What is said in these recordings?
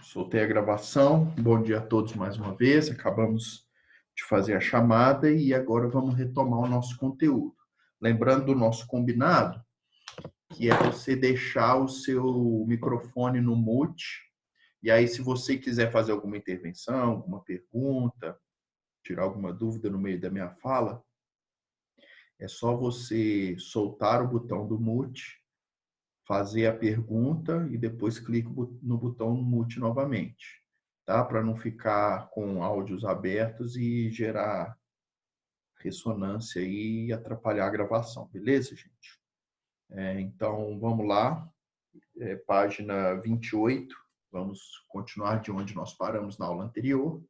Soltei a gravação. Bom dia a todos mais uma vez. Acabamos de fazer a chamada e agora vamos retomar o nosso conteúdo. Lembrando do nosso combinado, que é você deixar o seu microfone no mute. E aí, se você quiser fazer alguma intervenção, alguma pergunta, tirar alguma dúvida no meio da minha fala, é só você soltar o botão do mute, fazer a pergunta e depois clique no botão mute novamente, tá? Para não ficar com áudios abertos e gerar ressonância e atrapalhar a gravação, beleza, gente? Então, vamos lá, página 28, vamos continuar de onde nós paramos na aula anterior,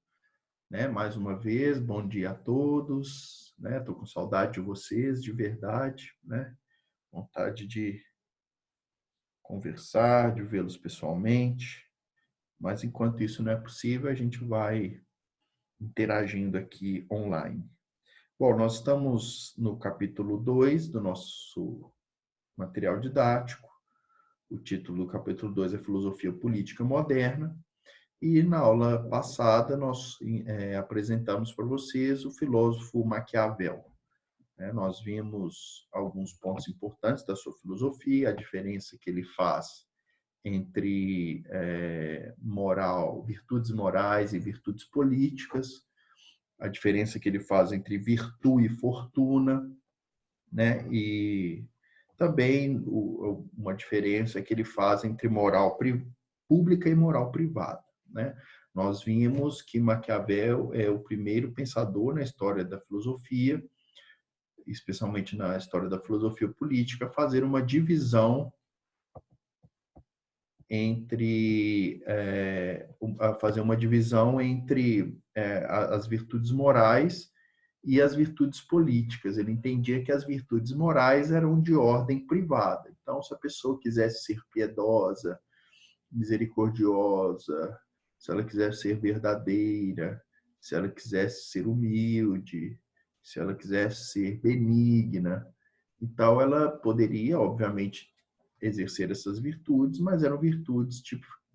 né? Mais uma vez, bom dia a todos, né? Estou com saudade de vocês, de verdade, né? Vontade de conversar, de vê-los pessoalmente. Mas enquanto isso não é possível, a gente vai interagindo aqui online. Bom, nós estamos no capítulo 2 do nosso material didático. O título do capítulo 2 é Filosofia Política Moderna. E na aula passada nós apresentamos para vocês o filósofo Maquiavel. Nós vimos alguns pontos importantes da sua filosofia, a diferença que ele faz entre virtudes morais e virtudes políticas, a diferença que ele faz entre virtude e fortuna, né? E também uma diferença que ele faz entre moral pública e moral privada, né? Nós vimos que Maquiavel é o primeiro pensador na história da filosofia, especialmente na história da filosofia política, a fazer uma divisão entre as virtudes morais e as virtudes políticas. Ele entendia que as virtudes morais eram de ordem privada. Então, se a pessoa quisesse ser piedosa, misericordiosa, se ela quisesse ser verdadeira, se ela quisesse ser humilde, se ela quisesse ser benigna, então ela poderia, obviamente, exercer essas virtudes, mas eram virtudes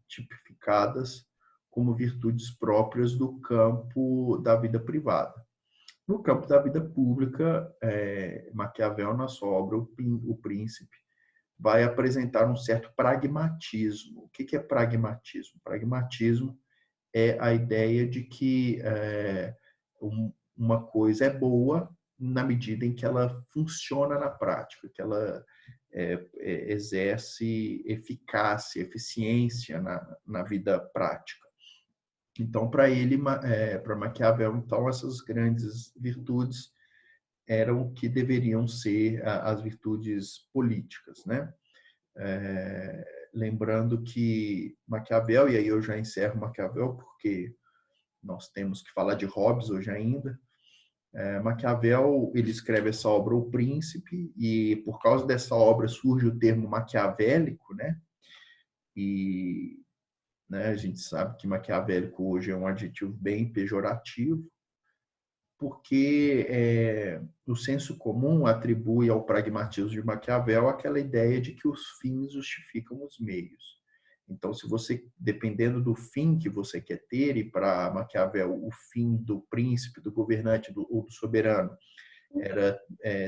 tipificadas como virtudes próprias do campo da vida privada. No campo da vida pública, Maquiavel, na sua obra O Príncipe, vai apresentar um certo pragmatismo. O que é pragmatismo? Pragmatismo é a ideia de que uma coisa é boa na medida em que ela funciona na prática, que ela exerce eficácia, eficiência na vida prática. Então, para ele, para Maquiavel, então, essas grandes virtudes eram o que deveriam ser as virtudes políticas, né? Lembrando que Maquiavel, e aí eu já encerro Maquiavel, porque nós temos que falar de Hobbes hoje ainda. Maquiavel, ele escreve essa obra O Príncipe, e por causa dessa obra surge o termo maquiavélico, né? E a gente sabe que maquiavélico hoje é um adjetivo bem pejorativo, porque o senso comum atribui ao pragmatismo de Maquiavel aquela ideia de que os fins justificam os meios. Então, se você, dependendo do fim que você quer ter, e para Maquiavel o fim do príncipe, do governante ou do soberano era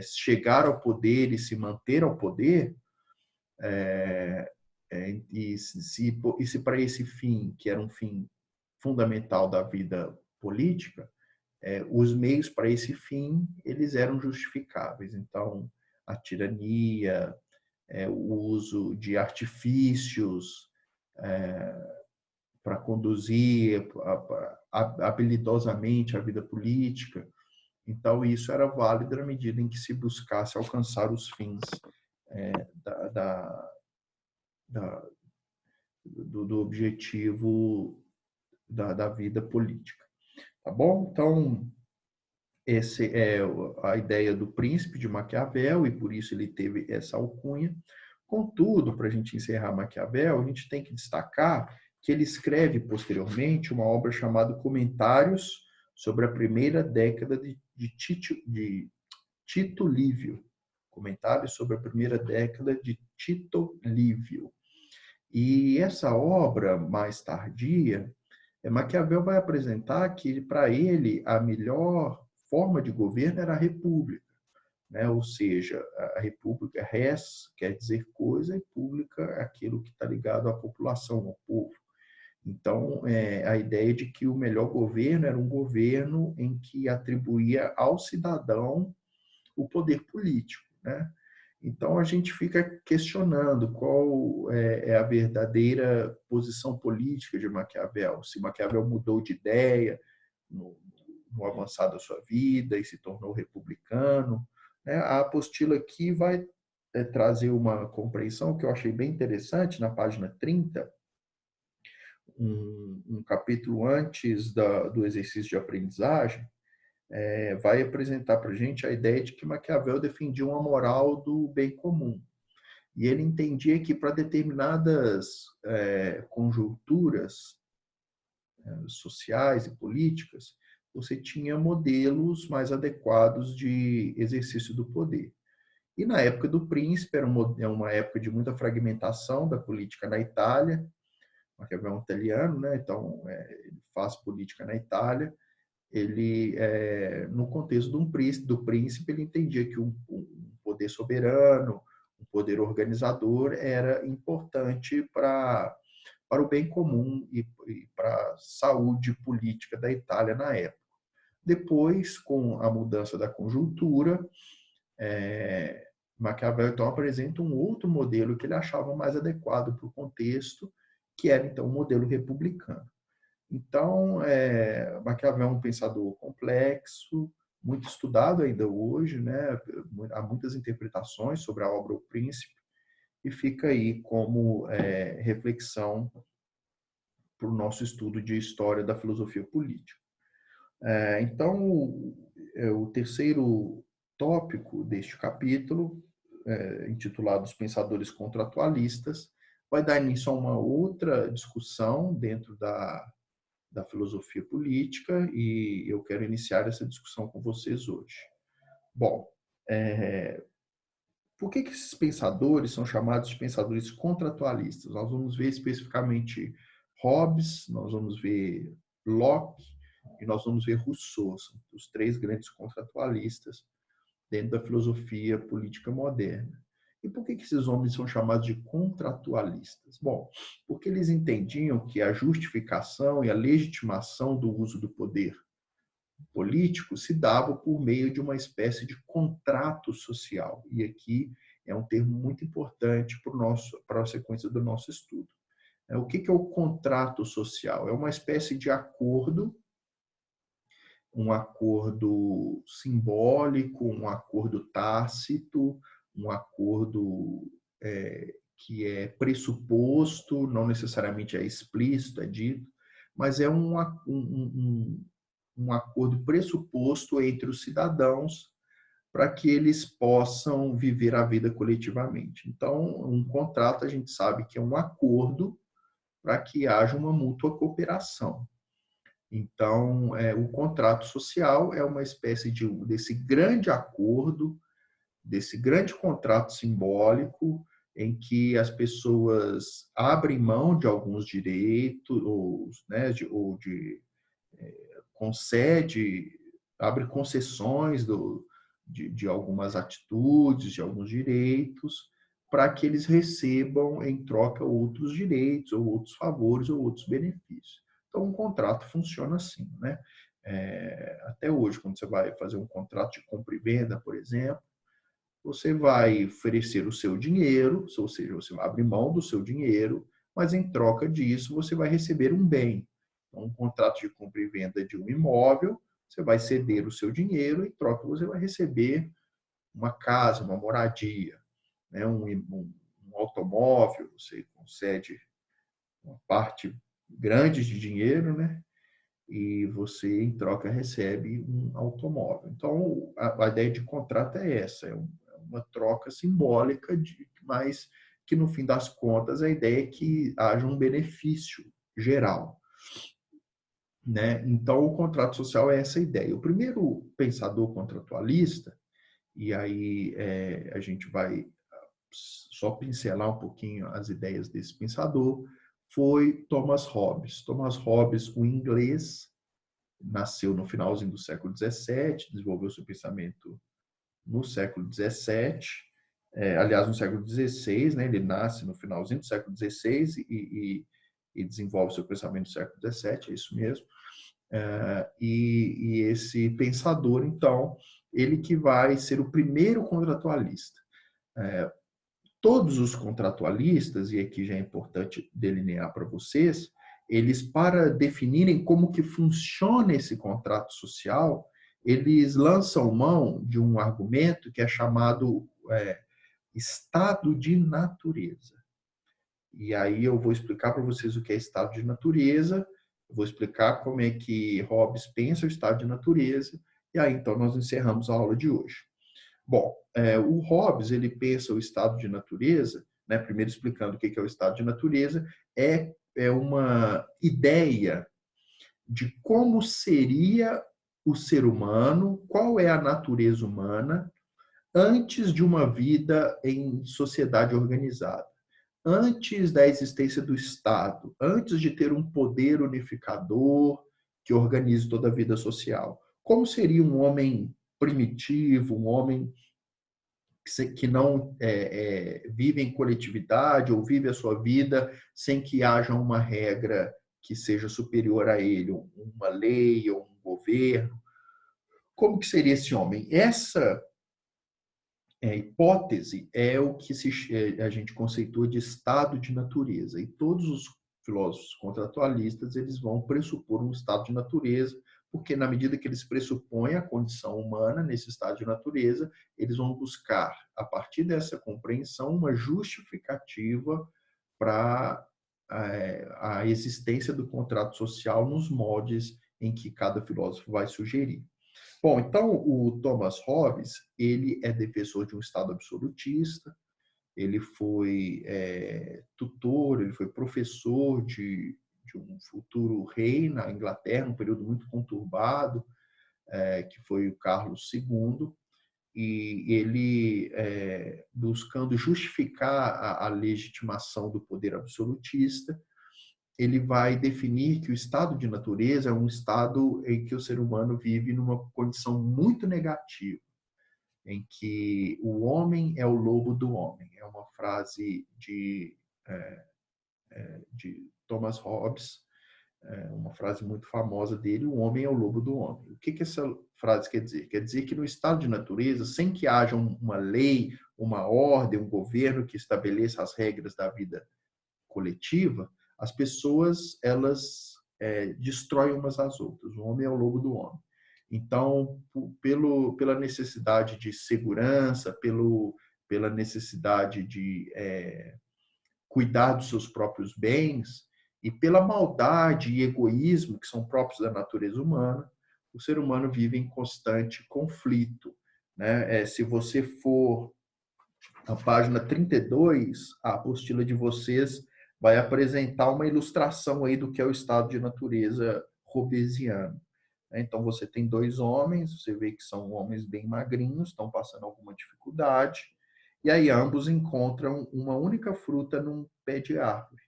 chegar ao poder e se manter ao poder, e se para esse fim, que era um fim fundamental da vida política, os meios para esse fim eles eram justificáveis. Então, a tirania, o uso de artifícios para conduzir habilidosamente a vida política. Então, isso era válido na medida em que se buscasse alcançar os fins do objetivo da vida política. Tá bom? Então, essa é a ideia do príncipe de Maquiavel, e por isso ele teve essa alcunha. Contudo, para a gente encerrar Maquiavel, a gente tem que destacar que ele escreve posteriormente uma obra chamada Comentários sobre a primeira década de Tito Livio. Comentários sobre a primeira década de Tito Livio. E essa obra mais tardia, Maquiavel vai apresentar que, para ele, a melhor forma de governo era a república, né? Ou seja, a república, res, quer dizer coisa, e pública, aquilo que está ligado à população, ao povo. Então, a ideia de que o melhor governo era um governo em que atribuía ao cidadão o poder político, né? Então, a gente fica questionando qual é a verdadeira posição política de Maquiavel. Se Maquiavel mudou de ideia no avançar da sua vida e se tornou republicano, né? A apostila aqui vai trazer uma compreensão que eu achei bem interessante, na página 30, um capítulo antes do exercício de aprendizagem, vai apresentar para a gente a ideia de que Maquiavel defendia uma moral do bem comum. E ele entendia que para determinadas conjunturas sociais e políticas, você tinha modelos mais adequados de exercício do poder. E na época do príncipe, era uma época de muita fragmentação da política na Itália. Maquiavel é um italiano, né? Então ele faz política na Itália. Ele, no contexto do príncipe, ele entendia que um poder soberano, um poder organizador era importante para o bem comum e para a saúde política da Itália na época. Depois, com a mudança da conjuntura, Maquiavel então apresenta um outro modelo que ele achava mais adequado para o contexto, que era então o modelo republicano. Então, Maquiavel é um pensador complexo, muito estudado ainda hoje, né? Há muitas interpretações sobre a obra O Príncipe, e fica aí como reflexão para o nosso estudo de história da filosofia política. Então, o terceiro tópico deste capítulo, intitulado Os Pensadores Contratualistas, vai dar início a uma outra discussão dentro da filosofia política, e eu quero iniciar essa discussão com vocês hoje. Bom, por que esses pensadores são chamados de pensadores contratualistas? Nós vamos ver especificamente Hobbes, nós vamos ver Locke e nós vamos ver Rousseau, são os três grandes contratualistas dentro da filosofia política moderna. E por que esses homens são chamados de contratualistas? Bom, porque eles entendiam que a justificação e a legitimação do uso do poder político se dava por meio de uma espécie de contrato social. E aqui é um termo muito importante para a sequência do nosso estudo. O que é o contrato social? É uma espécie de acordo, um acordo simbólico, um acordo tácito, um acordo que é pressuposto, não necessariamente é explícito, é dito, mas é um acordo pressuposto entre os cidadãos para que eles possam viver a vida coletivamente. Então, um contrato a gente sabe que é um acordo para que haja uma mútua cooperação. Então, o contrato social é uma espécie desse grande acordo, desse grande contrato simbólico, em que as pessoas abrem mão de alguns direitos, abre concessões de algumas atitudes, de alguns direitos, para que eles recebam em troca outros direitos, ou outros favores, ou outros benefícios. Então, um contrato funciona assim, né? Até hoje, quando você vai fazer um contrato de compra e venda, por exemplo, você vai oferecer o seu dinheiro, ou seja, você vai abrir mão do seu dinheiro, mas em troca disso você vai receber um bem. Então, um contrato de compra e venda de um imóvel, você vai ceder o seu dinheiro e em troca você vai receber uma casa, uma moradia, né? um automóvel, você concede uma parte grande de dinheiro, né? E você, em troca, recebe um automóvel. Então, a ideia de contrato é essa, é uma troca simbólica, mas que, no fim das contas, a ideia é que haja um benefício geral, né? Então, o contrato social é essa ideia. O primeiro pensador contratualista, e aí a gente vai só pincelar um pouquinho as ideias desse pensador, foi Thomas Hobbes. Thomas Hobbes, o inglês, nasceu no finalzinho do século XVII, desenvolveu seu pensamento no século XVII, aliás, no século XVI, né? Ele nasce no finalzinho do século XVI e desenvolve seu pensamento no século XVII, é isso mesmo. E esse pensador, então, ele que vai ser o primeiro contratualista. Todos os contratualistas, e aqui já é importante delinear para vocês, eles, para definirem como que funciona esse contrato social, eles lançam mão de um argumento que é chamado estado de natureza. E aí eu vou explicar para vocês o que é estado de natureza, vou explicar como é que Hobbes pensa o estado de natureza, e aí então nós encerramos a aula de hoje. Bom, o Hobbes, ele pensa o estado de natureza, né, primeiro explicando o que é o estado de natureza, é uma ideia de como seria o ser humano, qual é a natureza humana antes de uma vida em sociedade organizada, antes da existência do Estado, antes de ter um poder unificador que organize toda a vida social. Como seria um homem primitivo, um homem que não vive em coletividade ou vive a sua vida sem que haja uma regra que seja superior a ele, uma lei ou um governo? Como que seria esse homem? Essa hipótese é o que a gente conceitua de estado de natureza. E todos os filósofos contratualistas eles vão pressupor um estado de natureza, porque na medida que eles pressupõem a condição humana nesse estado de natureza, eles vão buscar, a partir dessa compreensão, uma justificativa para a existência do contrato social nos moldes em que cada filósofo vai sugerir. Bom, então o Thomas Hobbes, ele é defensor de um Estado absolutista, ele foi tutor, ele foi professor de um futuro rei na Inglaterra, um período muito conturbado, que foi o Carlos II, e ele, buscando justificar a legitimação do poder absolutista, ele vai definir que o estado de natureza é um estado em que o ser humano vive numa condição muito negativa, em que o homem é o lobo do homem. É uma frase de Thomas Hobbes, uma frase muito famosa dele: o homem é o lobo do homem. O que essa frase quer dizer? Quer dizer que no estado de natureza, sem que haja uma lei, uma ordem, um governo que estabeleça as regras da vida coletiva, as pessoas elas destroem umas às outras. O homem é o lobo do homem. Então, pela necessidade de segurança, pela necessidade de cuidar dos seus próprios bens e pela maldade e egoísmo que são próprios da natureza humana, o ser humano vive em constante conflito, né? Se você for à página 32, a apostila de vocês vai apresentar uma ilustração aí do que é o estado de natureza hobbesiano. Então, você tem dois homens, você vê que são homens bem magrinhos, estão passando alguma dificuldade, e aí ambos encontram uma única fruta num pé de árvore.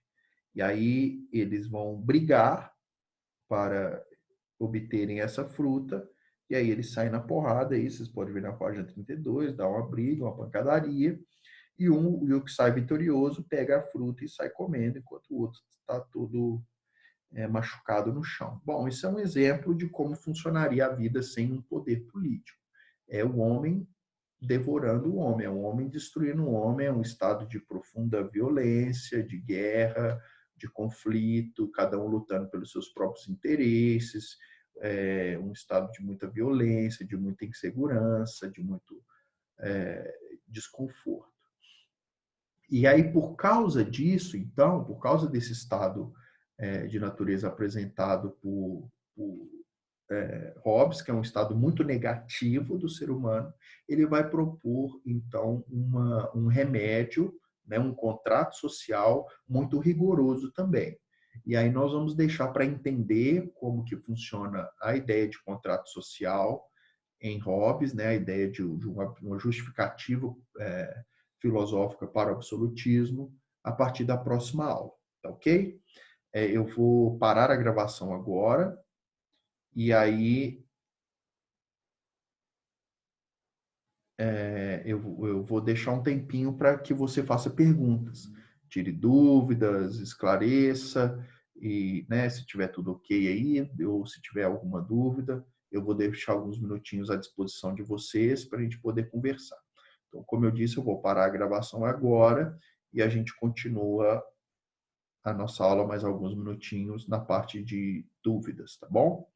E aí eles vão brigar para obterem essa fruta, e aí eles saem na porrada, aí vocês podem ver na página 32, dá uma briga, uma pancadaria, e o que sai vitorioso pega a fruta e sai comendo, enquanto o outro está todo machucado no chão. Bom, isso é um exemplo de como funcionaria a vida sem um poder político. É o homem devorando o homem, é o homem destruindo o homem, é um estado de profunda violência, de guerra, de conflito, cada um lutando pelos seus próprios interesses, um estado de muita violência, de muita insegurança, de muito desconforto. E aí, por causa disso, então, por causa desse estado de natureza apresentado por Hobbes, que é um estado muito negativo do ser humano, ele vai propor, então, um remédio, né, um contrato social muito rigoroso também. E aí nós vamos deixar para entender como que funciona a ideia de contrato social em Hobbes, né, a ideia de uma justificativa filosófica para o absolutismo a partir da próxima aula, tá ok? Eu vou parar a gravação agora e aí eu vou deixar um tempinho para que você faça perguntas, tire dúvidas, esclareça, e né, se tiver tudo ok aí, ou se tiver alguma dúvida, eu vou deixar alguns minutinhos à disposição de vocês para a gente poder conversar. Então, como eu disse, eu vou parar a gravação agora e a gente continua a nossa aula mais alguns minutinhos na parte de dúvidas, tá bom?